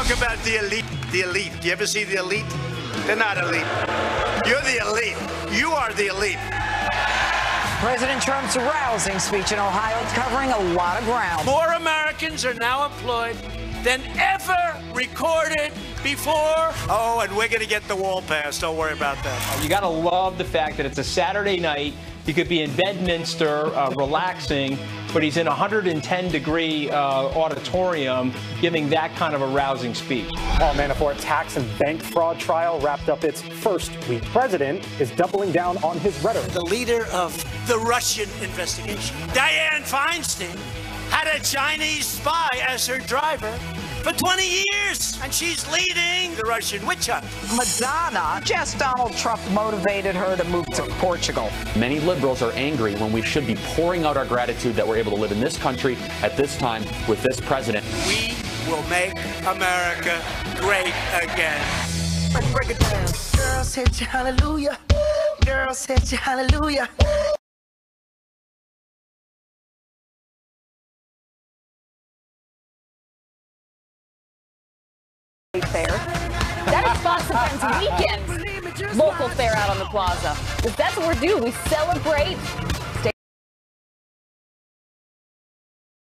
talk about the elite. The elite. Do you ever see the elite? They're not elite. You're the elite. You are the elite. President Trump's rousing speech in Ohio covering a lot of ground. More Americans are now employed than ever recorded before. Oh, and we're going to get the wall passed. Don't worry about that. You got to love the fact that it's a Saturday night. He could be in Bedminster relaxing, but he's in a 110-degree auditorium giving that kind of a rousing speech. Paul Manafort tax and bank fraud trial wrapped up its first week. President is doubling down on his rhetoric. The leader of the Russian investigation, Dianne Feinstein, had a Chinese spy as her driver for 20 years, and she's leading the Russian witch hunt. Madonna, just Donald Trump motivated her to move to Portugal. Many liberals are angry when we should be pouring out our gratitude that we're able to live in this country at this time with this president. We will make America great again. Break it down. Girls hit you hallelujah. Girls hit you hallelujah. Fair. That is Fox and Friends weekend local fair out on the plaza. Because that's what we're doing. We celebrate.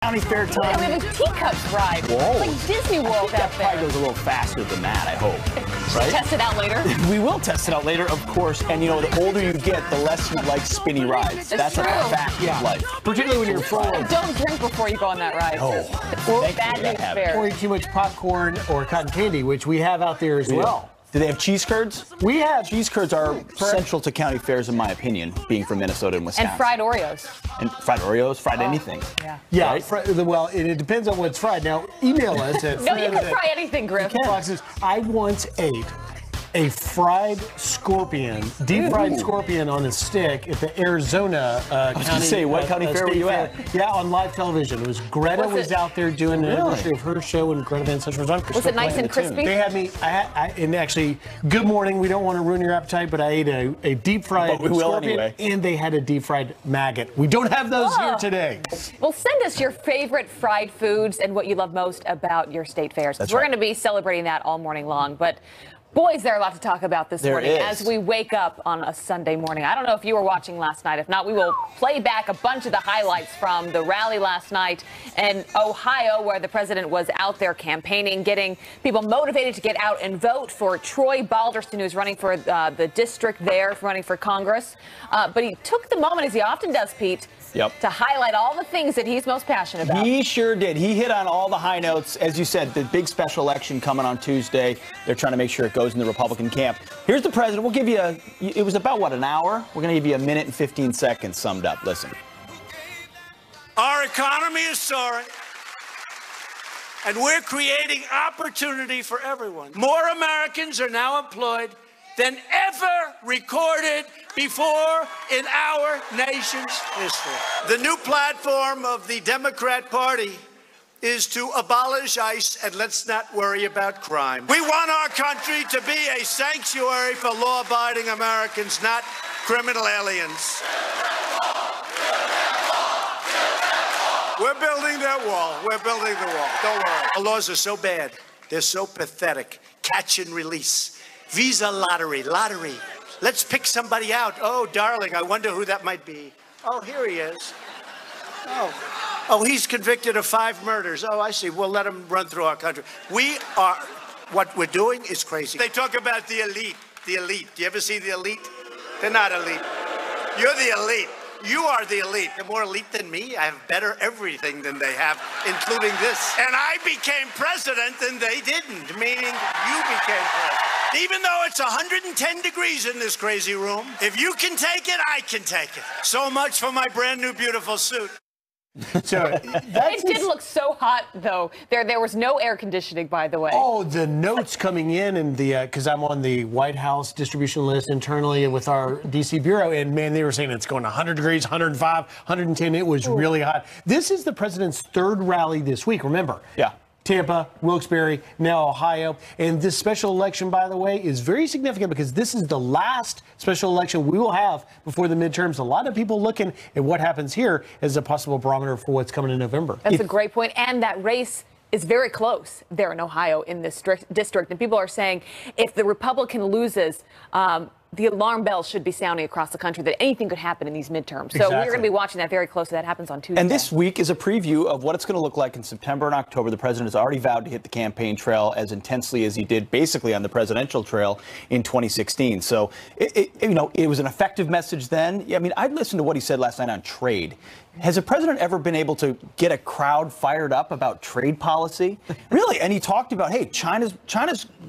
County Fair time. We have a teacups ride. Whoa. It's like Disney World That out there. probably goes a little faster than that, I hope. Right? Test it out later. We will test it out later, of course. And, you know, the older you get, the less you like spinny rides. That's true. a fact of life. Particularly when you're full. Don't drink before you go on that ride. Oh. It's bad news fair. Or eat too much popcorn or cotton candy, which we have out there as well. Do they have cheese curds? We have Cheese curds are central to county fairs, in my opinion, being from Minnesota and Wisconsin. And fried Oreos. And fried Oreos, fried anything. Yeah, Right? well, it depends on what's fried. Now, email us at No, you can fry anything, Griff. Foxes. I once ate a fried scorpion, deep fried scorpion on a stick at the Arizona I was going to say, what county fair were you at? Yeah, on live television. It was Greta was out there doing the anniversary of her show, and Greta Van Susteren was on. Was it nice and crispy? They had me, and actually, good morning. We don't want to ruin your appetite, but I ate a deep fried But we will scorpion, anyway. and they had a deep fried maggot. We don't have those here today. Well, send us your favorite fried foods and what you love most about your state fairs. That's We're right. going to be celebrating that all morning long. But boy, is there a lot to talk about this There morning is. as we wake up on a Sunday morning. I don't know if you were watching last night. If not, we will play back a bunch of the highlights from the rally last night in Ohio, where the president was out there campaigning, getting people motivated to get out and vote for Troy Balderson, who's running for the district there, running for Congress. But he took the moment, as he often does, Pete, to highlight all the things that he's most passionate about. He sure did. He hit on all the high notes. As you said, the big special election coming on Tuesday. They're trying to make sure it goes in the Republican camp. Here's the president. We'll give you it was about, what, an hour? We're going to give you a minute and 15 seconds summed up. Listen. Our economy is soaring, and we're creating opportunity for everyone. More Americans are now employed than ever recorded before in our nation's history. The new platform of the Democrat Party is to abolish ICE and let's not worry about crime. We want our country to be a sanctuary for law-abiding Americans, not criminal aliens. We're building that wall. We're building the wall. Don't worry. The laws are so bad. They're so pathetic. Catch and release. Visa lottery. Let's pick somebody out. Oh, darling, I wonder who that might be. Oh, here he is. Oh, he's convicted of 5 murders. Oh, I see. We'll let him run through our country. What we're doing is crazy. They talk about the elite. The elite. Do you ever see the elite? They're not elite. You're the elite. You are the elite. They're more elite than me. I have better everything than they have, including this. And I became president and they didn't, meaning you became president. Even though it's 110 degrees in this crazy room, if you can take it, I can take it. So much for my brand new beautiful suit. So It did look so hot, though. There was no air conditioning, by the way. Oh, the notes coming in and because I'm on the White House distribution list internally with our D.C. bureau, and man, they were saying it's going 100 degrees, 105, 110. It was really hot. This is the president's 3rd rally this week, remember? Yeah. Tampa, Wilkes-Barre, now Ohio. And this special election, by the way, is very significant because this is the last special election we will have before the midterms. A lot of people looking at what happens here as a possible barometer for what's coming in November. That's a great point. And that race is very close there in Ohio in this district. And people are saying if the Republican loses, the alarm bells should be sounding across the country that anything could happen in these midterms. So we're going to be watching that very closely. That happens on Tuesday. And this week is a preview of what it's going to look like in September and October. The president has already vowed to hit the campaign trail as intensely as he did basically on the presidential trail in 2016. So, it was an effective message then. I mean, I'd listened to what he said last night on trade. Has a president ever been able to get a crowd fired up about trade policy? Really? And he talked about, hey, China's,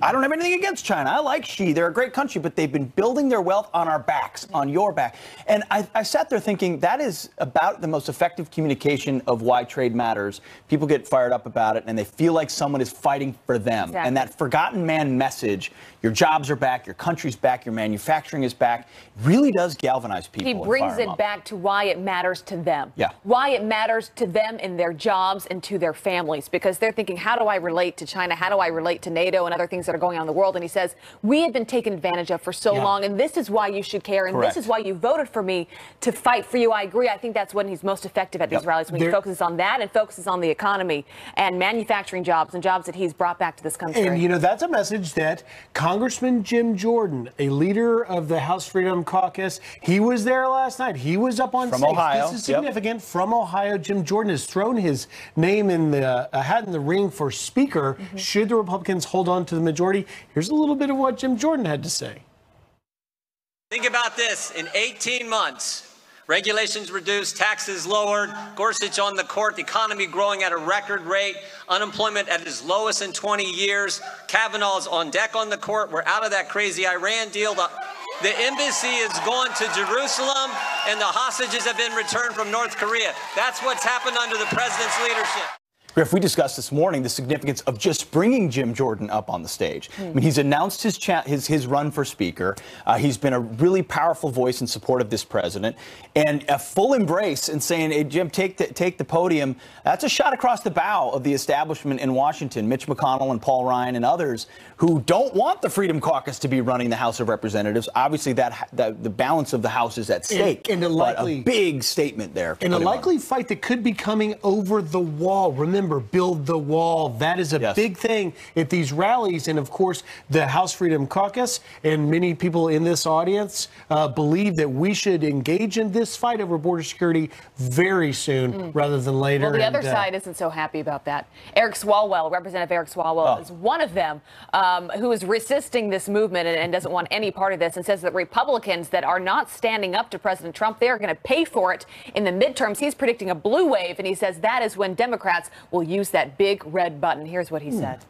I don't have anything against China. I like Xi. They're a great country, but they've been building their wealth on our backs, on your back. And I sat there thinking that is about the most effective communication of why trade matters. People get fired up about it and they feel like someone is fighting for them. Exactly. And that forgotten man message, your jobs are back, your country's back, your manufacturing is back, really does galvanize people. He brings it back to why it matters to them. Yeah. Why it matters to them in their jobs and to their families, because they're thinking, how do I relate to China? How do I relate to NATO and other things that are going on in the world? And he says, we have been taken advantage of for so long, and this is why you should care, and this is why you voted for me to fight for you. I agree. I think that's when he's most effective at these rallies, when he focuses on that and focuses on the economy and manufacturing jobs and jobs that he's brought back to this country. And, that's a message that Congressman Jim Jordan, a leader of the House Freedom Caucus, he was there last night. He was up on stage. From Ohio. This is significant. From Ohio, Jim Jordan has thrown his name in the hat in the ring for Speaker. Should the Republicans hold on to the majority? Here's a little bit of what Jim Jordan had to say. Think about this. In 18 months, regulations reduced, taxes lowered, Gorsuch on the court, the economy growing at a record rate, unemployment at its lowest in 20 years, Kavanaugh's on deck on the court. We're out of that crazy Iran deal. The embassy is gone to Jerusalem, and the hostages have been returned from North Korea. That's what's happened under the president's leadership. Griff, we discussed this morning the significance of just bringing Jim Jordan up on the stage. I mean, he's announced his run for Speaker. He's been a really powerful voice in support of this president, and a full embrace in saying, hey, Jim, take the podium. That's a shot across the bow of the establishment in Washington, Mitch McConnell and Paul Ryan and others who don't want the Freedom Caucus to be running the House of Representatives. Obviously, the balance of the House is at stake. And a big statement there. And a likely fight that could be coming over the wall. Remember, build the wall. That is a big thing at these rallies. And of course, the House Freedom Caucus and many people in this audience believe that we should engage in this fight over border security very soon rather than later. Well, the other side isn't so happy about that. Eric Swalwell, Representative Eric Swalwell, is one of them who is resisting this movement and doesn't want any part of this, and says that Republicans that are not standing up to President Trump, they are going to pay for it in the midterms. He's predicting a blue wave, and he says that is when Democrats will use that big red button. Here's what he said.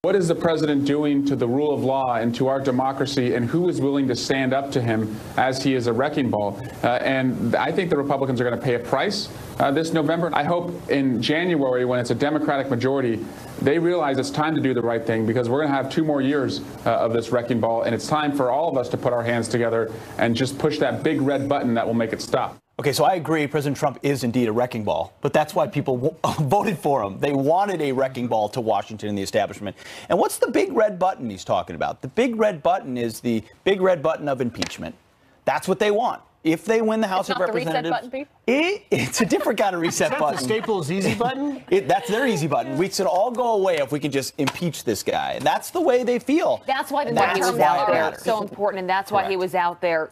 What is the president doing to the rule of law and to our democracy, and who is willing to stand up to him as he is a wrecking ball? And I think the Republicans are going to pay a price this November. I hope in January, when it's a Democratic majority, they realize it's time to do the right thing, because we're going to have 2 more years of this wrecking ball, and it's time for all of us to put our hands together and just push that big red button that will make it stop. Okay, so I agree President Trump is indeed a wrecking ball, but that's why people voted for him. They wanted a wrecking ball to Washington and the establishment. And what's the big red button he's talking about? The big red button is the big red button of impeachment. That's what they want. If they win the House of Representatives, the reset button, it's a different kind of reset button. The Staples easy button? That's their easy button. We should all go away if we can just impeach this guy. And that's the way they feel. That's why the midterms out there is so important, and that's why he was out there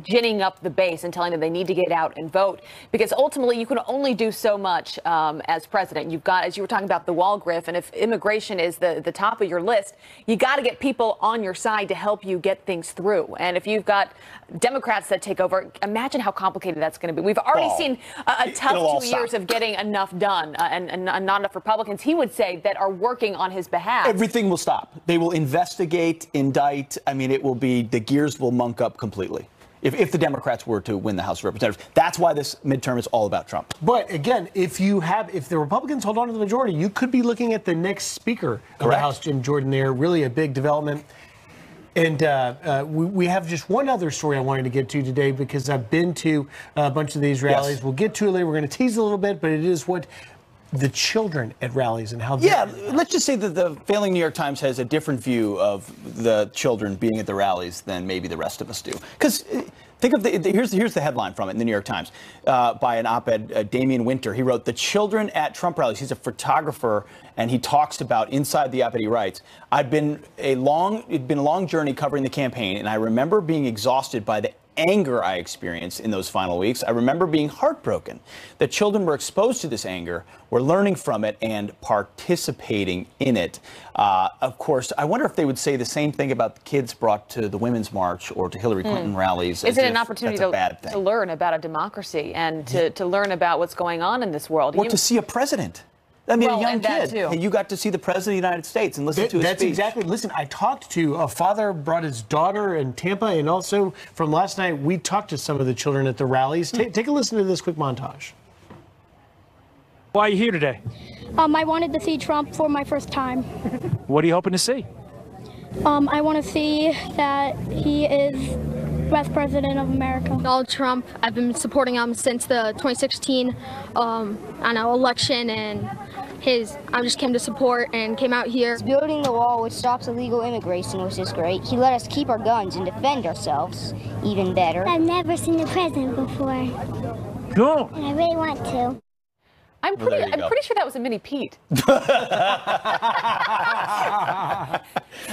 ginning up the base and telling them they need to get out and vote. Because ultimately, you can only do so much as president. You've got, as you were talking about, the wall, Griff, and if immigration is the top of your list, you got to get people on your side to help you get things through. And if you've got Democrats that take over, imagine how complicated that's going to be. We've already seen a tough 2 years of getting enough done and not enough Republicans, he would say, that are working on his behalf. Everything will stop. They will investigate, indict. I mean, it will be, the gears will monk up completely. If the Democrats were to win the House of Representatives. That's why this midterm is all about Trump. But again, if the Republicans hold on to the majority, you could be looking at the next Speaker of the House, Jim Jordan there. Really a big development. And we have just one other story I wanted to get to today, because I've been to a bunch of these rallies. We'll get to it later. We're going to tease a little bit, but it is what the children at rallies and how let's just say that the failing New York Times has a different view of the children being at the rallies than maybe the rest of us do. Because think of here's the headline from it in the New York Times by an op-ed, Damian Winter. He wrote, "The children at Trump rallies." He's a photographer, and he talks about inside the op-ed. He writes, it'd been a long journey covering the campaign, and I remember being exhausted by the anger I experienced in those final weeks. I remember being heartbroken that children were exposed to this anger, were learning from it, and participating in it. Of course, I wonder if they would say the same thing about the kids brought to the Women's March or to Hillary Clinton rallies. Is it an opportunity to learn about a democracy and to learn about what's going on in this world? Or to see a president. I mean, a young kid. Too. And you got to see the President of the United States and listen to his speech. That's exactly. Listen, I talked to a father, brought his daughter in Tampa, and also from last night, we talked to some of the children at the rallies. Take a listen to this quick montage. Why are you here today? I wanted to see Trump for my first time. What are you hoping to see? I want to see that he is best president of America. Donald Trump, I've been supporting him since the 2016 election, and I just came to support and came out here. He's building the wall which stops illegal immigration, which is great. He let us keep our guns and defend ourselves even better. I've never seen the president before. Cool. And I really want to. I'm pretty sure that was a mini Pete. They're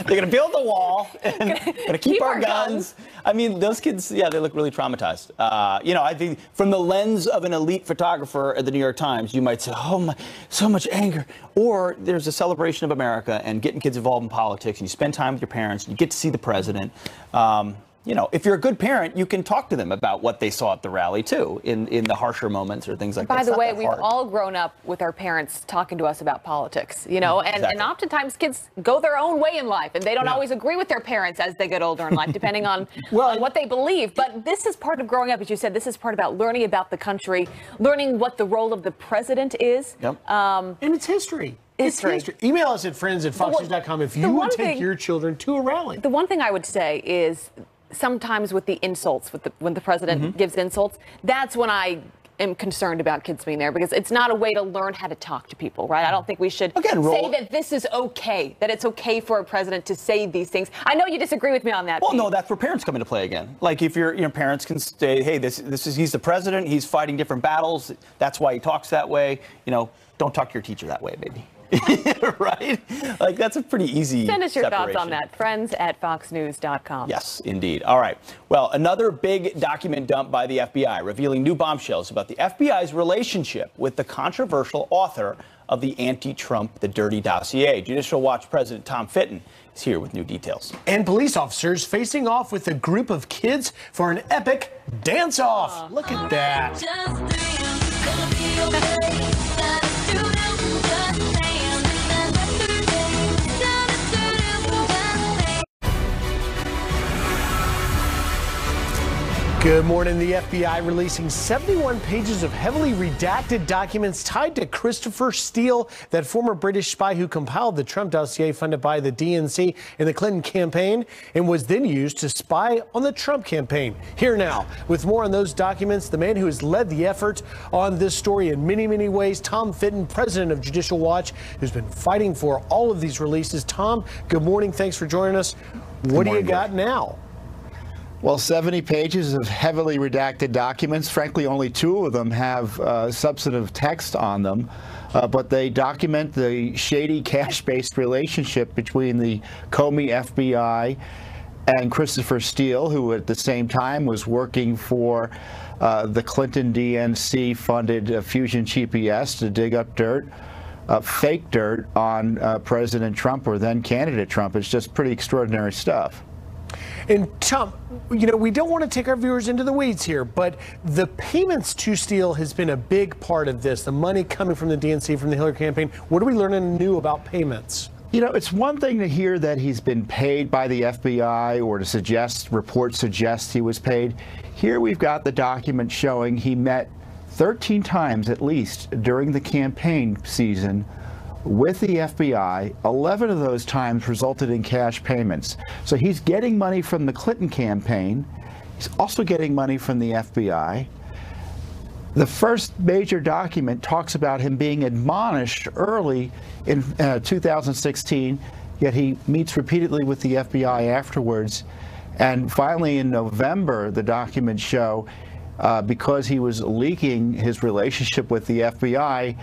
going to build the wall and going to keep our guns. I mean, those kids, they look really traumatized. I think from the lens of an elite photographer at the New York Times, you might say, oh my, so much anger. Or there's a celebration of America and getting kids involved in politics, and you spend time with your parents, and you get to see the president. If you're a good parent, you can talk to them about what they saw at the rally, too, in the harsher moments or things like that. By the way, we've all grown up with our parents talking to us about politics, and oftentimes kids go their own way in life, and they don't always agree with their parents as they get older in life, depending on what they believe. But this is part of growing up, as you said. This is part about learning about the country, learning what the role of the president is. Yep. And it's history. It's history. Email us at friends@foxnews.com if you would take your children to a rally. The one thing I would say is, sometimes with the insults, when the president gives insults, that's when I am concerned about kids being there, because it's not a way to learn how to talk to people, right? I don't think we should say that this is okay, that it's okay for a president to say these things. I know you disagree with me on that. Well, no, that's where parents come into play again. Like if your parents can say, hey, he's the president, he's fighting different battles, that's why he talks that way. Don't talk to your teacher that way, maybe. Right? Like, that's a pretty easy Send us your separation. thoughts on that. Friends@foxnews.com. Yes, indeed. All right. Well, another big document dump by the FBI revealing new bombshells about the FBI's relationship with the controversial author of the anti-Trump The Dirty Dossier. Judicial Watch President Tom Fitton is here with new details. And police officers facing off with a group of kids for an epic dance-off. Look at that. Good morning. The FBI releasing 71 pages of heavily redacted documents tied to Christopher Steele, that former British spy who compiled the Trump dossier funded by the DNC in the Clinton campaign and was then used to spy on the Trump campaign. Here now, with more on those documents, the man who has led the effort on this story in many, many ways, Tom Fitton, president of Judicial Watch, who's been fighting for all of these releases. Tom, good morning. Thanks for joining us. What do you got now? Well, 70 pages of heavily redacted documents. Frankly, only 2 of them have substantive text on them, but they document the shady cash-based relationship between the Comey FBI and Christopher Steele, who at the same time was working for the Clinton DNC-funded Fusion GPS to dig up dirt. Fake dirt on President Trump, or then candidate Trump. It's just pretty extraordinary stuff. And Tom, we don't want to take our viewers into the weeds here, but the payments to Steele has been a big part of this, the money coming from the DNC, from the Hillary campaign. What are we learning new about payments? It's one thing to hear that he's been paid by the FBI or to reports suggest he was paid. Here we've got the document showing he met 13 times at least during the campaign season with the FBI. 11 of those times resulted in cash payments. So he's getting money from the Clinton campaign. He's also getting money from the FBI. The first major document talks about him being admonished early in 2016, yet he meets repeatedly with the FBI afterwards. And finally, in November, the documents show, because he was leaking his relationship with the FBI,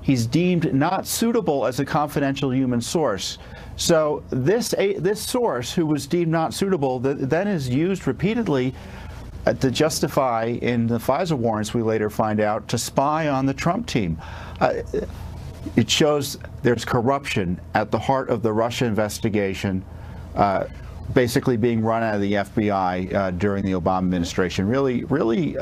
he's deemed not suitable as a confidential human source. So this source, who was deemed not suitable, then is used repeatedly to justify, in the FISA warrants we later find out, to spy on the Trump team. It shows there's corruption at the heart of the Russia investigation, basically being run out of the FBI during the Obama administration. Really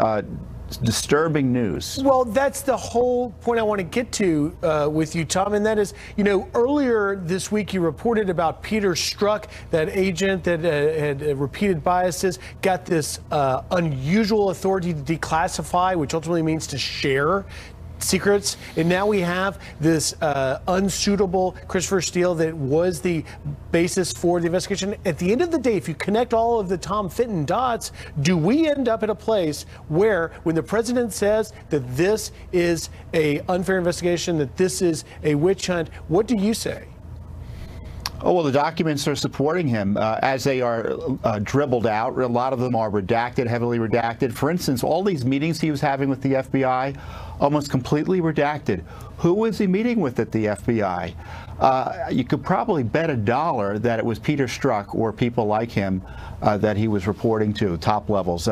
disturbing news. Well, that's the whole point I want to get to with you, Tom, and that is, you know, earlier this week you reported about Peter Strzok, that agent that had repeated biases, got this unusual authority to declassify, which ultimately means to share secrets, and now we have this unsuitable Christopher Steele that was the basis for the investigation. At the end of the day, if you connect all of the Tom Fitton dots, do we end up at a place where, when the president says that this is a unfair investigation, that this is a witch hunt, what do you say? Oh, well, the documents are supporting him as they are dribbled out. A lot of them are redacted, heavily redacted. For instance, all these meetings he was having with the FBI, almost completely redacted. Who was he meeting with at the FBI? You could probably bet $1 that it was Peter Strzok or people like him that he was reporting to, top levels.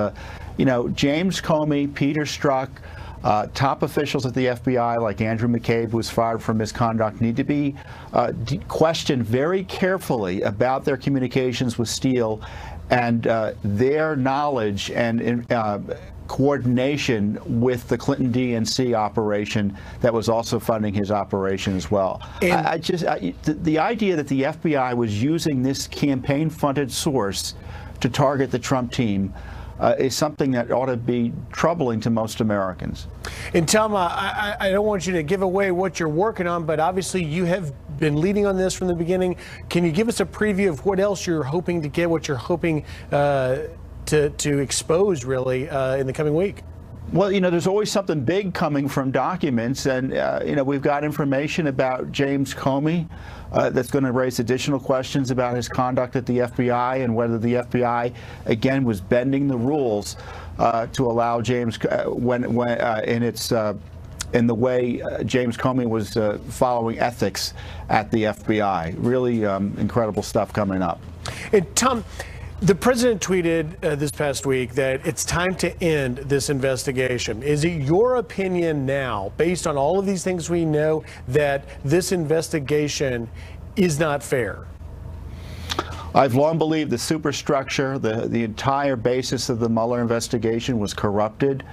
You know, James Comey, Peter Strzok, top officials at the FBI, like Andrew McCabe, who was fired for misconduct, need to be questioned very carefully about their communications with Steele and their knowledge and coordination with the Clinton DNC operation that was also funding his operation as well. The idea that the FBI was using this campaign-funded source to target the Trump team is something that ought to be troubling to most Americans. And Tom, I don't want you to give away what you're working on, but obviously you have been leading on this from the beginning. Can you give us a preview of what else you're hoping to get, what you're hoping to expose, really, in the coming week? Well, you know, there's always something big coming from documents, and you know, we've got information about James Comey that's going to raise additional questions about his conduct at the FBI and whether the FBI again was bending the rules to allow James in the way James Comey was following ethics at the FBI. Really incredible stuff coming up. And Tom, the president tweeted this past week that it's time to end this investigation. Is it your opinion now, based on all of these things we know, that this investigation is not fair? I've long believed the superstructure, the entire basis of the Mueller investigation was corrupted.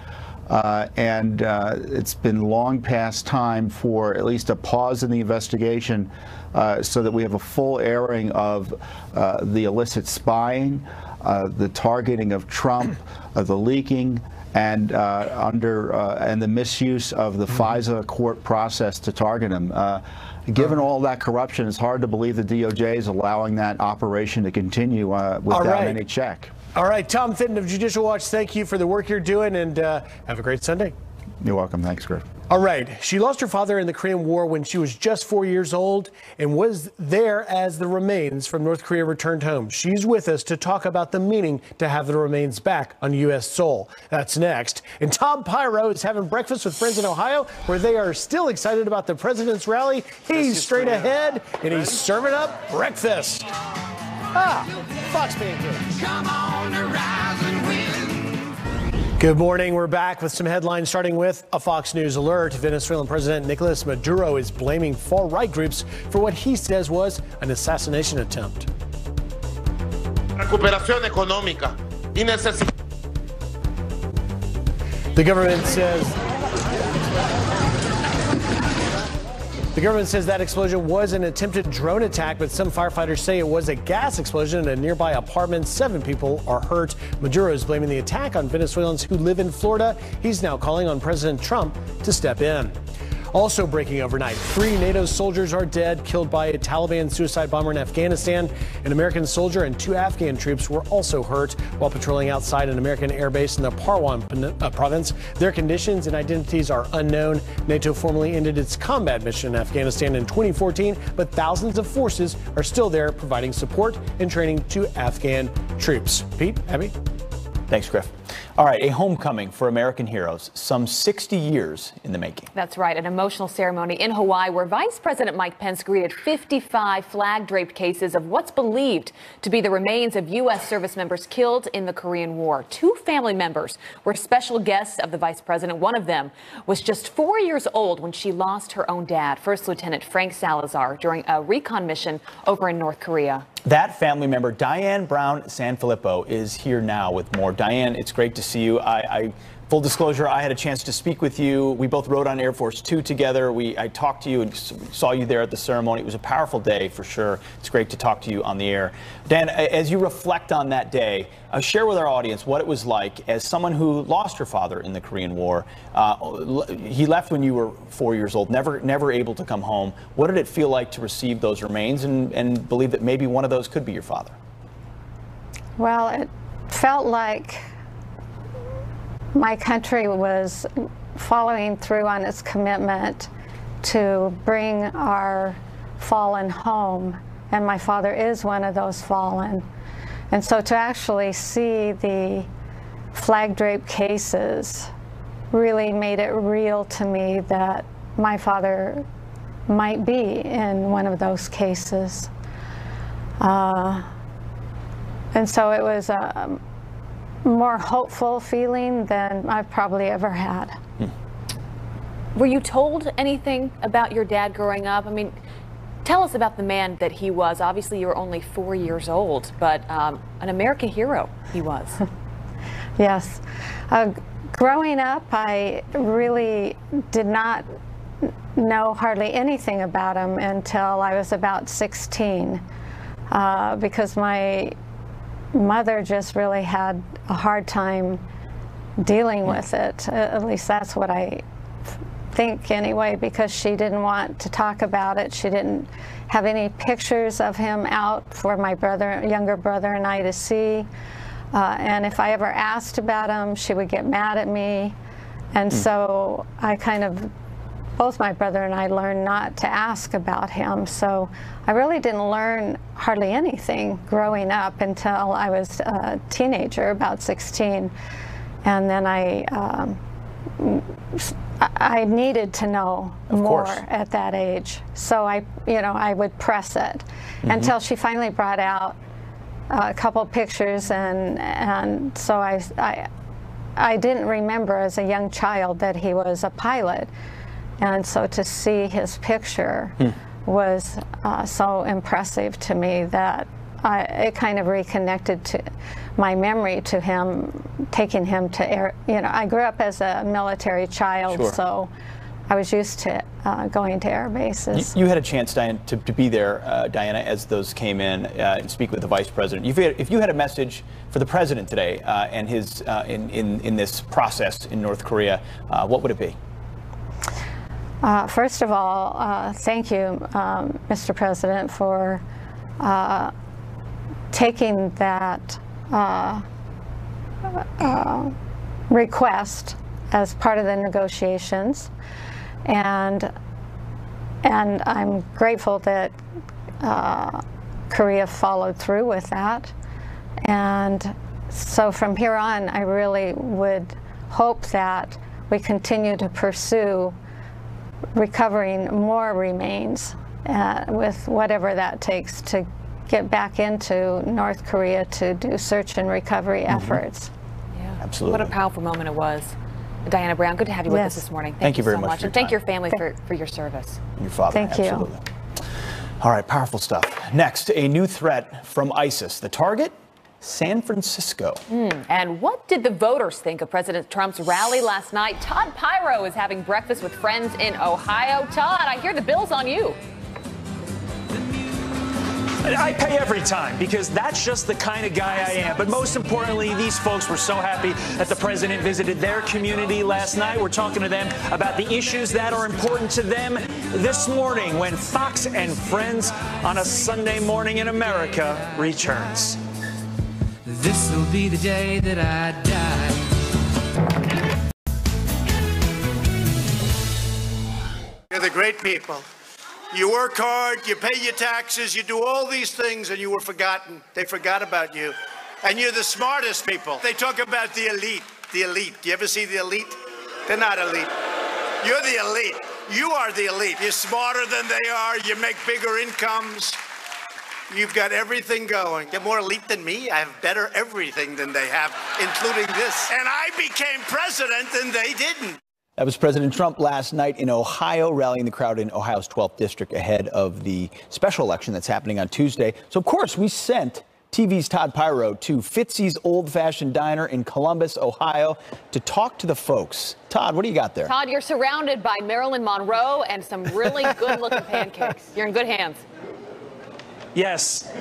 And it's been long past time for at least a pause in the investigation so that we have a full airing of the illicit spying, the targeting of Trump, the leaking, and and the misuse of the FISA court process to target him. Given all that corruption, it's hard to believe the DOJ is allowing that operation to continue without any check. All right, Tom Fitton of Judicial Watch, thank you for the work you're doing, and have a great Sunday. You're welcome. Thanks, Griff. All right. She lost her father in the Korean War when she was just 4 years old and was there as the remains from North Korea returned home. She's with us to talk about the meaning to have the remains back on U.S. soil. That's next. And Tom Pyro is having breakfast with friends in Ohio, where they are still excited about the president's rally. He's straight ahead, and he's serving up breakfast. Fox Pancakes. Come on, rise and win. Good morning. We're back with some headlines, starting with a Fox News alert. Venezuelan President Nicolas Maduro is blaming far-right groups for what he says was an assassination attempt. Recuperación económica y The government says that explosion was an attempted drone attack, but some firefighters say it was a gas explosion in a nearby apartment. 7 people are hurt. Maduro is blaming the attack on Venezuelans who live in Florida. He's now calling on President Trump to step in. Also breaking overnight, 3 NATO soldiers are dead, killed by a Taliban suicide bomber in Afghanistan. An American soldier and 2 Afghan troops were also hurt while patrolling outside an American airbase in the Parwan province. Their conditions and identities are unknown. NATO formally ended its combat mission in Afghanistan in 2014, but thousands of forces are still there providing support and training to Afghan troops. Pete, Abby? Thanks, Griff. All right, a homecoming for American heroes, some 60 years in the making. That's right, an emotional ceremony in Hawaii where Vice President Mike Pence greeted 55 flag-draped cases of what's believed to be the remains of U.S. service members killed in the Korean War. 2 family members were special guests of the Vice President. One of them was just 4 years old when she lost her own dad, First Lieutenant Frank Salazar, during a recon mission over in North Korea. That family member, Diane Brown Sanfilippo, is here now with more. Diane, it's great to see you. Full disclosure, I had a chance to speak with you. We both rode on Air Force 2 together. I talked to you and saw you there at the ceremony. It was a powerful day for sure. It's great to talk to you on the air. Dan, as you reflect on that day, share with our audience what it was like as someone who lost her father in the Korean War. He left when you were 4 years old, never able to come home. What did it feel like to receive those remains and believe that maybe one of those could be your father? Well, it felt like my country was following through on its commitment to bring our fallen home, and my father is one of those fallen. And so to actually see the flag-draped cases really made it real to me that my father might be in one of those cases. And so it was a more hopeful feeling than I've probably ever had. Were you told anything about your dad growing up? I mean, tell us about the man that he was. Obviously, you were only 4 years old, but an American hero he was. Yes. Growing up, I really did not know hardly anything about him until I was about 16, because my mother just really had a hard time dealing with it. At least that's what I think anyway, because she didn't want to talk about it. She didn't have any pictures of him out for my younger brother and I to see. And if I ever asked about him, she would get mad at me. And so both my brother and I learned not to ask about him. So I really didn't learn hardly anything growing up until I was a teenager, about 16. And then I needed to know more at that age. So I would press it until she finally brought out a couple pictures, and so I didn't remember as a young child that he was a pilot. And so to see his picture was so impressive to me that it kind of reconnected to my memory to him, taking him to air. I grew up as a military child, so I was used to going to air bases. You had a chance, Diane, to be there, Diana, as those came in and speak with the Vice President. If you had a message for the President today and his in this process in North Korea, what would it be? First of all, thank you, Mr. President, for taking that request as part of the negotiations, and I'm grateful that Korea followed through with that. And so from here on, I really would hope that we continue to pursue recovering more remains with whatever that takes to get back into North Korea to do search and recovery efforts. Yeah, absolutely. What a powerful moment it was. Diana Brown, good to have you with us this morning. Thank you very so much. much. And thank your family for your service. Your father. Thank you. Absolutely. All right, powerful stuff. Next, a new threat from ISIS. The target? San Francisco. And what did the voters think of President Trump's rally last night? Todd Pyro is having breakfast with friends in Ohio. Todd, I hear the bill's on you. I pay every time because that's just the kind of guy I am. But most importantly, these folks were so happy that the president visited their community last night. We're talking to them about the issues that are important to them this morning when Fox and Friends on a Sunday morning in America returns. This will be the day that I die. You're the great people. You work hard, you pay your taxes, you do all these things, and you were forgotten. They forgot about you. And you're the smartest people. They talk about the elite. The elite. Do you ever see the elite? They're not elite. You're the elite. You are the elite. You're smarter than they are. You make bigger incomes. You've got everything going. You're more elite than me. I have better everything than they have, including this. And I became president and they didn't. That was President Trump last night in Ohio, rallying the crowd in Ohio's 12th district ahead of the special election that's happening on Tuesday. So, of course, we sent TV's Todd Pyro to Fitzy's Old Fashioned Diner in Columbus, Ohio, to talk to the folks. Todd, what do you got there? Todd, you're surrounded by Marilyn Monroe and some really good-looking pancakes. You're in good hands. Yes.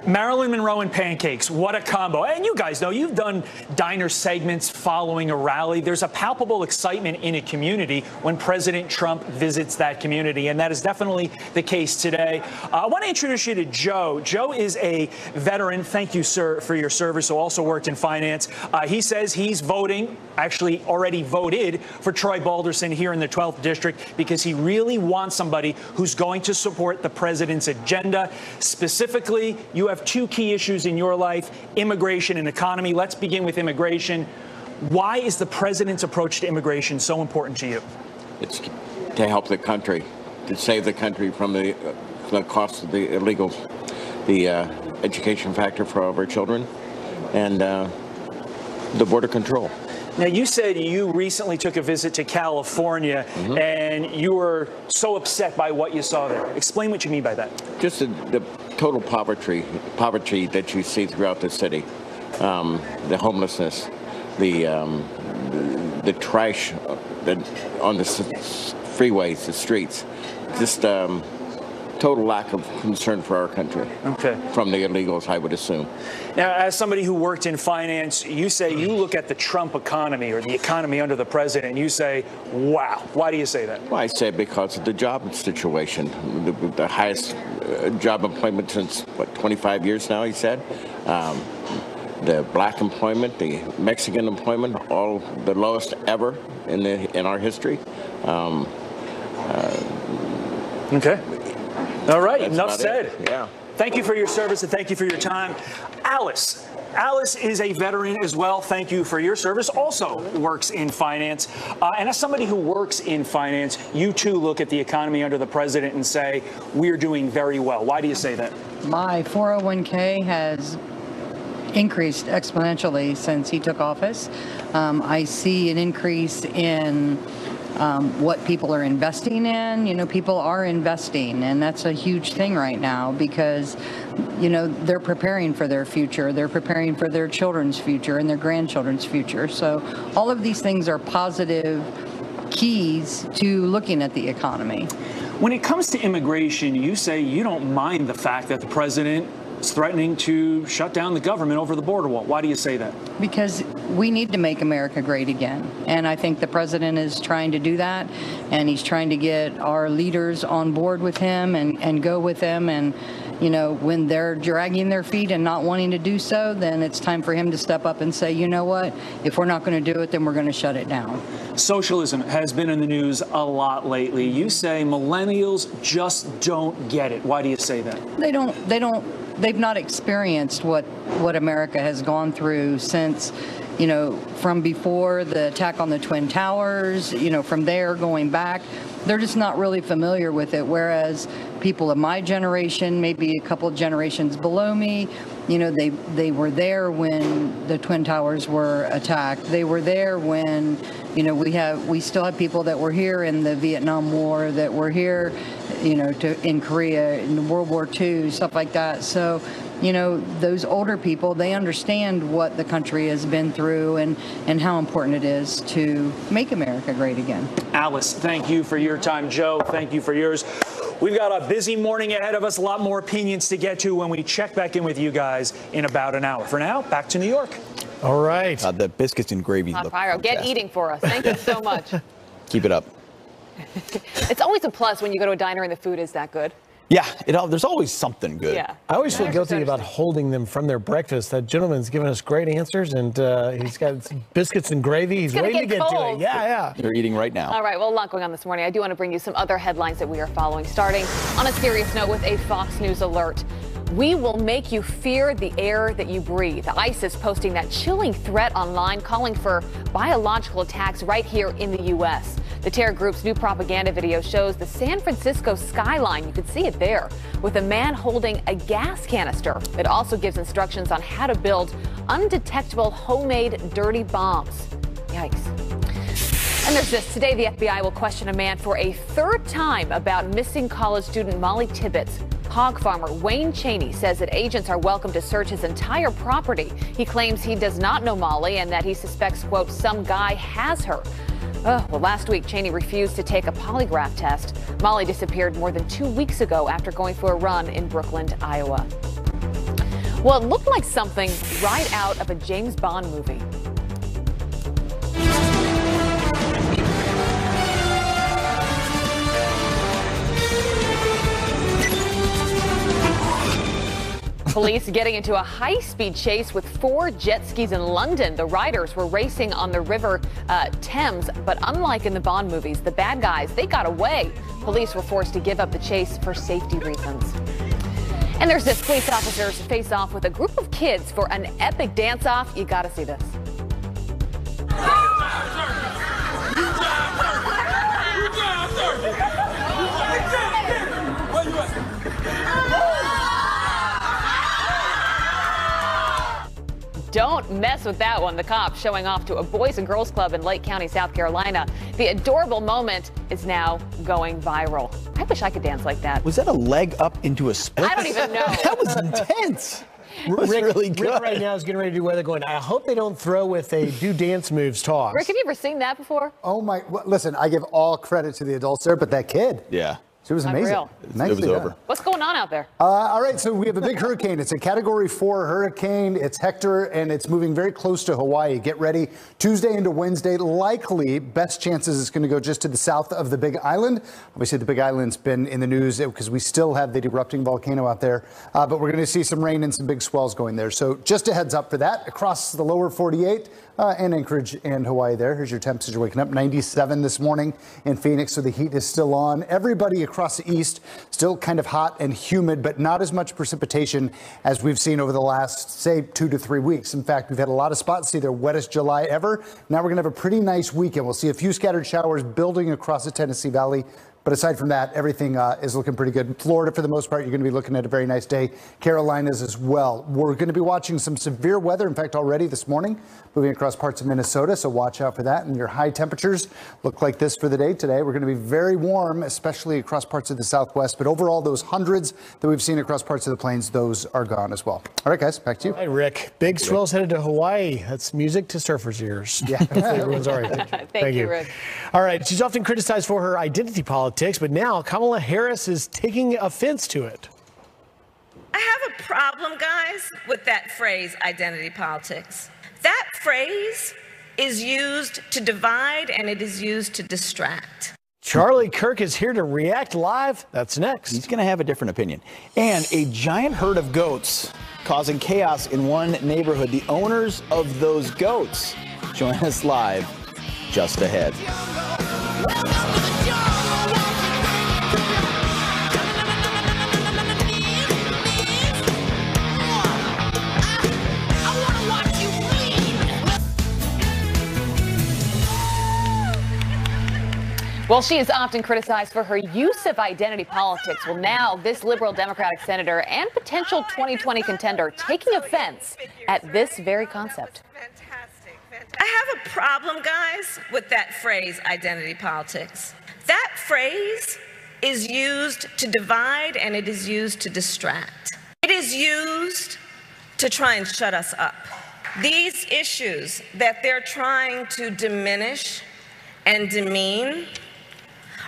Marilyn Monroe and pancakes. What a combo. And you guys know you've done diner segments following a rally. There's a palpable excitement in a community when President Trump visits that community. And that is definitely the case today. I want to introduce you to Joe. Joe is a veteran. Thank you, sir, for your service, who also worked in finance. He says he's voting, actually already voted, for Troy Balderson here in the 12th district because he really wants somebody who's going to support the president's agenda. Specifically, you have two key issues in your life, immigration and economy. Let's begin with immigration. Why is the president's approach to immigration so important to you? It's to help the country, to save the country from the cost of the illegals, the education factor for all of our children, and the border control. Now, you said you recently took a visit to California, and you were so upset by what you saw there. Explain what you mean by that. Just the total poverty that you see throughout the city, the homelessness, the trash on the freeways, the streets, just total lack of concern for our country. Okay. From the illegals, I would assume. Now, as somebody who worked in finance, you say you look at the Trump economy or the economy under the president, and you say, wow. Why do you say that? Well, I say because of the job situation. The highest job employment since, 25 years now, he said. The black employment, the Mexican employment, all the lowest ever in our history. Okay. All right, enough said. Yeah. Thank you for your service and thank you for your time. Alice. Alice is a veteran as well. Thank you for your service. Also works in finance. And as somebody who works in finance, you too look at the economy under the president and say, we're doing very well. Why do you say that? My 401k has increased exponentially since he took office. I see an increase in what people are investing in. You know, people are investing, and that's a huge thing right now because, you know, they're preparing for their future. They're preparing for their children's future and their grandchildren's future. So all of these things are positive keys to looking at the economy. When it comes to immigration, you say you don't mind the fact that the president is threatening to shut down the government over the border wall. Why do you say that? Because we need to make America great again. And I think the president is trying to do that. And he's trying to get our leaders on board with him and go with them. And, you know, when they're dragging their feet and not wanting to do so, then it's time for him to step up and say, you know what, if we're not going to do it, then we're going to shut it down. Socialism has been in the news a lot lately. You say millennials just don't get it. Why do you say that? They've not experienced what America has gone through since, you know, from before the attack on the Twin Towers, you know, from there going back. They're just not really familiar with it, whereas people of my generation, maybe a couple of generations below me, you know, they were there when the Twin Towers were attacked. They were there when, you know, we still have people that were here in the Vietnam War, that were here, you know, in Korea, in World War II, stuff like that. So, you know, those older people, they understand what the country has been through and how important it is to make America great again. Alice, thank you for your time. Joe, thank you for yours. We've got a busy morning ahead of us, a lot more opinions to get to when we check back in with you guys in about an hour. For now, back to New York. All right. The biscuits and gravy look Pyro, get eating for us. Thank you so much. Keep it up. It's always a plus when you go to a diner and the food is that good. Yeah, there's always something good. Yeah. I always feel guilty about holding them from their breakfast. That gentleman's given us great answers, and he's got some biscuits and gravy. He's waiting to get to it. Yeah. You're eating right now. All right, well, a lot going on this morning. I do want to bring you some other headlines that we are following, starting on a serious note with a Fox News alert. We will make you fear the air that you breathe. ISIS posting that chilling threat online, calling for biological attacks right here in the U.S. The terror group's new propaganda video shows the San Francisco skyline. You can see it there with a man holding a gas canister. It also gives instructions on how to build undetectable homemade dirty bombs. Yikes. And there's this. Today, the FBI will question a man for a third time about missing college student Molly Tibbetts. Hog farmer Wayne Cheney says that agents are welcome to search his entire property. He claims he does not know Molly and that he suspects, quote, some guy has her. Well, last week, Cheney refused to take a polygraph test. Molly disappeared more than 2 weeks ago after going for a run in Brookland, Iowa. Well, it looked like something right out of a James Bond movie. Police getting into a high-speed chase with 4 jet skis in London. The riders were racing on the river Thames, but unlike in the Bond movies, the bad guys, they got away. Police were forced to give up the chase for safety reasons. And there's this. Police officers face off with a group of kids for an epic dance-off. You gotta see this. Don't mess with that one. The cops showing off to a Boys and Girls Club in Lake County, South Carolina. The adorable moment is now going viral. I wish I could dance like that. Was that a leg up into a split? I don't even know. That was intense. Rick, really good. Rick right now is getting ready to do weather going. I hope they don't throw with a do dance moves toss. Rick, have you ever seen that before? Oh my! Well, listen, I give all credit to the adults there, but that kid. Yeah. It was amazing. Unreal. Nicely it was done. over. What's going on out there? All right, so we have a big hurricane. It's a Category 4 hurricane. It's Hector, and it's moving very close to Hawaii. Get ready. Tuesday into Wednesday, likely best chances it's going to go just to the south of the Big Island. Obviously, the Big Island's been in the news because we still have the erupting volcano out there, but we're going to see some rain and some big swells going there. So just a heads up for that. Across the lower 48 and Anchorage and Hawaii there. Here's your temps as you're waking up. 97 this morning in Phoenix, so the heat is still on. Everybody across the east still kind of hot and humid, but not as much precipitation as we've seen over the last, say, 2 to 3 weeks. In fact, we've had a lot of spots see their wettest July ever. Now we're going to have a pretty nice weekend. We'll see a few scattered showers building across the Tennessee Valley. But aside from that, everything is looking pretty good. Florida, for the most part, you're going to be looking at a very nice day. Carolinas as well. We're going to be watching some severe weather, in fact, already this morning, moving across parts of Minnesota. So watch out for that. And your high temperatures look like this for the day today. We're going to be very warm, especially across parts of the Southwest. But overall, those hundreds that we've seen across parts of the plains, those are gone as well. All right, guys, back to you. Hi, Rick. Big swells headed to Hawaii. That's music to surfers' ears. Yeah. Hopefully everyone's all right. Thank you, Rick. All right. She's often criticized for her identity politics, but now Kamala Harris is taking offense to it. I have a problem, guys, with that phrase, identity politics. That phrase is used to divide and it is used to distract. Charlie Kirk is here to react live. That's next. He's going to have a different opinion. And a giant herd of goats causing chaos in one neighborhood. The owners of those goats join us live just ahead. Well, she is often criticized for her use of identity politics. Well, now this liberal Democratic senator and potential 2020 contender taking offense at this very concept. I have a problem, guys, with that phrase, identity politics. That phrase is used to divide and it is used to distract. It is used to try and shut us up. These issues that they're trying to diminish and demean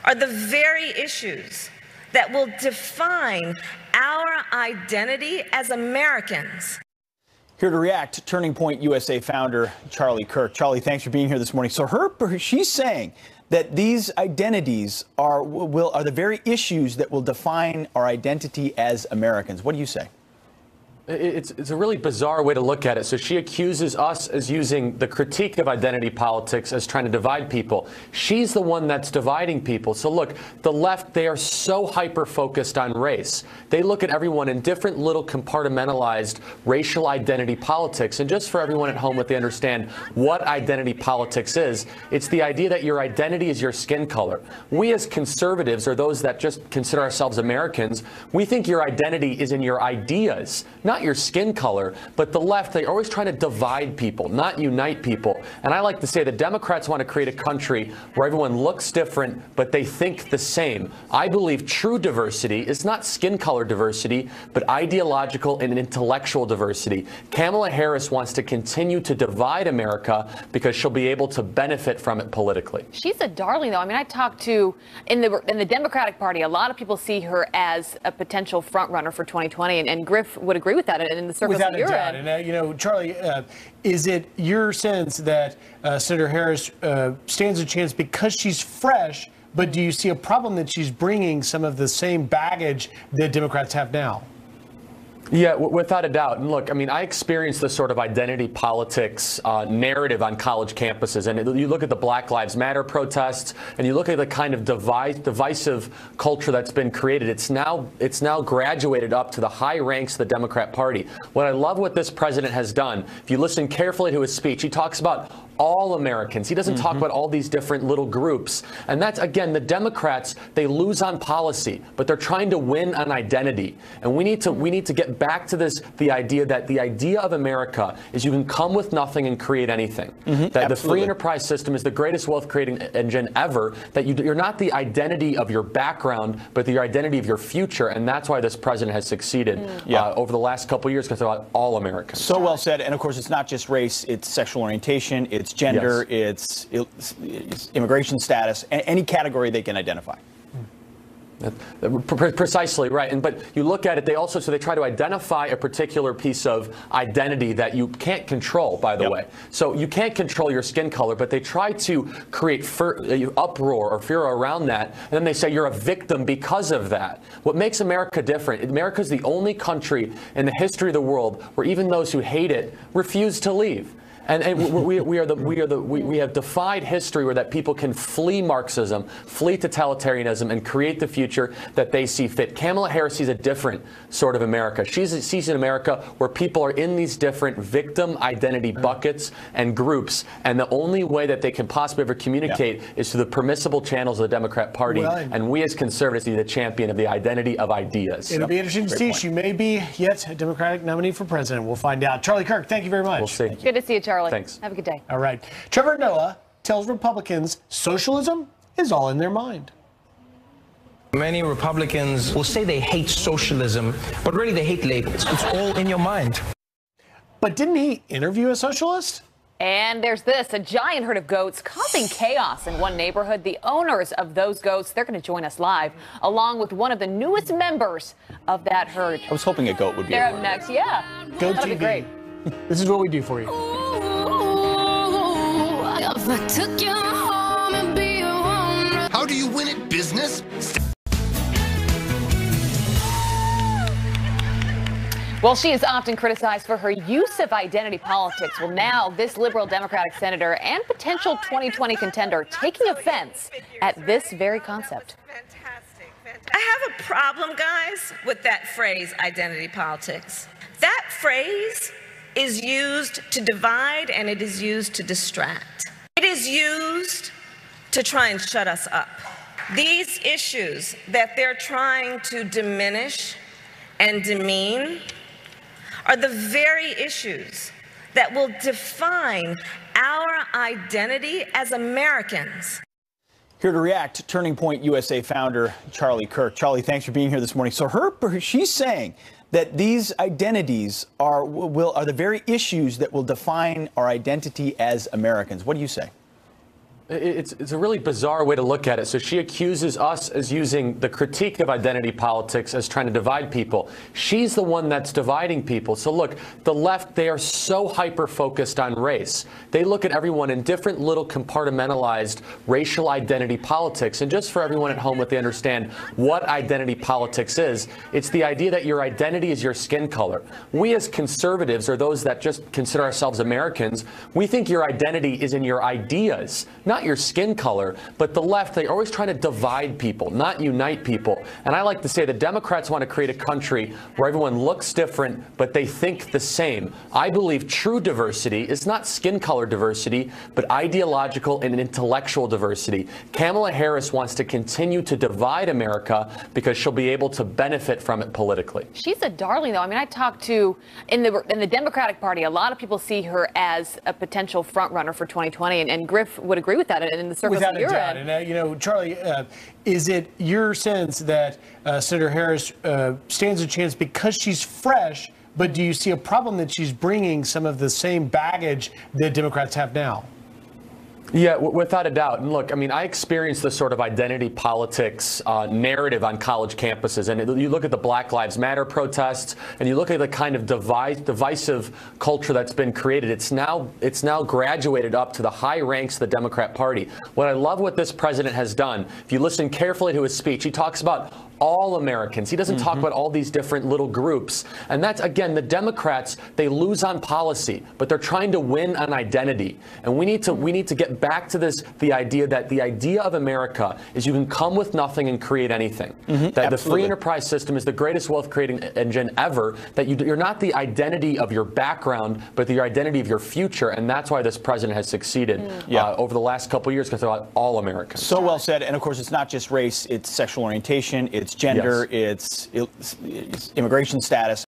are the very issues that will define our identity as Americans. Here to react, Turning Point USA founder Charlie Kirk. Charlie, thanks for being here this morning. So she's saying that these identities are the very issues that will define our identity as Americans. What do you say? It's a really bizarre way to look at it. So she accuses us as using the critique of identity politics as trying to divide people. She's the one that's dividing people. So look, the left, they are so hyper-focused on race. They look at everyone in different little compartmentalized racial identity politics. And just for everyone at home, what they understand what identity politics is, it's the idea that your identity is your skin color. We as conservatives, or those that just consider ourselves Americans, we think your identity is in your ideas, not your skin color. But the left, they're always trying to divide people, not unite people. And I like to say the Democrats want to create a country where everyone looks different, but they think the same. I believe true diversity is not skin color diversity, but ideological and intellectual diversity. Kamala Harris wants to continue to divide America because she'll be able to benefit from it politically. She's a darling, though. I mean, I talked to, in the Democratic Party, a lot of people see her as a potential front runner for 2020, and Griff would agree with that in the circles Without that you're a doubt. in. And, you know, Charlie, is it your sense that Senator Harris stands a chance because she's fresh, but do you see a problem that she's bringing some of the same baggage that Democrats have now? Yeah, without a doubt. And look, I mean, I experienced this sort of identity politics narrative on college campuses. And you look at the Black Lives Matter protests, and you look at the kind of divisive culture that's been created. It's now graduated up to the high ranks of the Democrat Party. What I love what this president has done, if you listen carefully to his speech, he talks about all Americans. He doesn't talk about all these different little groups. And that's, again, the Democrats, they lose on policy, but they're trying to win on identity. And we need to get back to the idea that the idea of America is you can come with nothing and create anything. That the free enterprise system is the greatest wealth creating engine ever, that you're not the identity of your background, but the identity of your future. And that's why this president has succeeded over the last couple of years, because about all Americans. So well said. And of course, it's not just race, it's sexual orientation, it's gender, it's immigration status, any category they can identify. Precisely right. But you look at it, they try to identify a particular piece of identity that you can't control, by the way. So you can't control your skin color, but they try to create uproar or fear around that. And then they say you're a victim because of that. What makes America different? America is the only country in the history of the world where even those who hate it refuse to leave. And we have defied history where that people can flee Marxism, flee totalitarianism, and create the future that they see fit. Kamala Harris sees a different sort of America. She sees an America where people are in these different victim identity buckets and groups, and the only way that they can possibly ever communicate is through the permissible channels of the Democrat Party. And we as conservatives need the champion of the identity of ideas. It'll be interesting to see. She may be yet a Democratic nominee for president. We'll find out. Charlie Kirk, thank you very much. We'll see. Good to see you, Charlie. Thanks. Have a good day. All right. Trevor Noah tells Republicans socialism is all in their mind. Many Republicans will say they hate socialism, but really they hate labels. It's all in your mind. But didn't he interview a socialist? And there's this, a giant herd of goats causing chaos in one neighborhood. The owners of those goats, they're going to join us live, along with one of the newest members of that herd. I was hoping a goat would be They're up next, yeah. Goat That'll be TV. great. This is what we do for you. How do you win at business? Well, she is often criticized for her use of identity politics. Well, now this liberal Democratic senator and potential 2020 contender taking offense at this very concept. I have a problem, guys, with that phrase, identity politics. That phrase is used to divide, and it is used to distract. It is used to try and shut us up. These issues that they're trying to diminish and demean are the very issues that will define our identity as Americans. Here to react, Turning Point USA founder Charlie Kirk. Charlie, thanks for being here this morning. So she's saying that these identities are the very issues that will define our identity as Americans. What do you say? It's a really bizarre way to look at it. So she accuses us as using the critique of identity politics as trying to divide people. She's the one that's dividing people. So look, the left, they are so hyper-focused on race. They look at everyone in different little compartmentalized racial identity politics. And just for everyone at home, that they understand what identity politics is, it's the idea that your identity is your skin color. We as conservatives, or those that just consider ourselves Americans, we think your identity is in your ideas, not your skin color. But the left, they're always trying to divide people, not unite people. And I like to say the Democrats want to create a country where everyone looks different, but they think the same. I believe true diversity is not skin color diversity, but ideological and intellectual diversity. Kamala Harris wants to continue to divide America because she'll be able to benefit from it politically. She's a darling, though. I mean, I talked to, in the Democratic Party, a lot of people see her as a potential front runner for 2020, and Griff would agree with that in the circles that you're in. Without a doubt. And, you know, Charlie, is it your sense that Senator Harris stands a chance because she's fresh, but do you see a problem that she's bringing some of the same baggage that Democrats have now? Yeah, without a doubt. And look, I mean, I experienced this sort of identity politics narrative on college campuses. And you look at the Black Lives Matter protests, and you look at the kind of divisive culture that's been created. It's now graduated up to the high ranks of the Democrat Party. What I love what this president has done, if you listen carefully to his speech, he talks about all Americans. He doesn't talk about all these different little groups. And that's, again, the Democrats, they lose on policy, but they're trying to win on identity. And we need to get back to the idea that the idea of America is you can come with nothing and create anything. That the free enterprise system is the greatest wealth creating engine ever, that you're not the identity of your background, but the identity of your future. And that's why this president has succeeded over the last couple of years, because they're about all Americans. So well said. And of course, it's not just race, it's sexual orientation, it's gender, it's immigration status.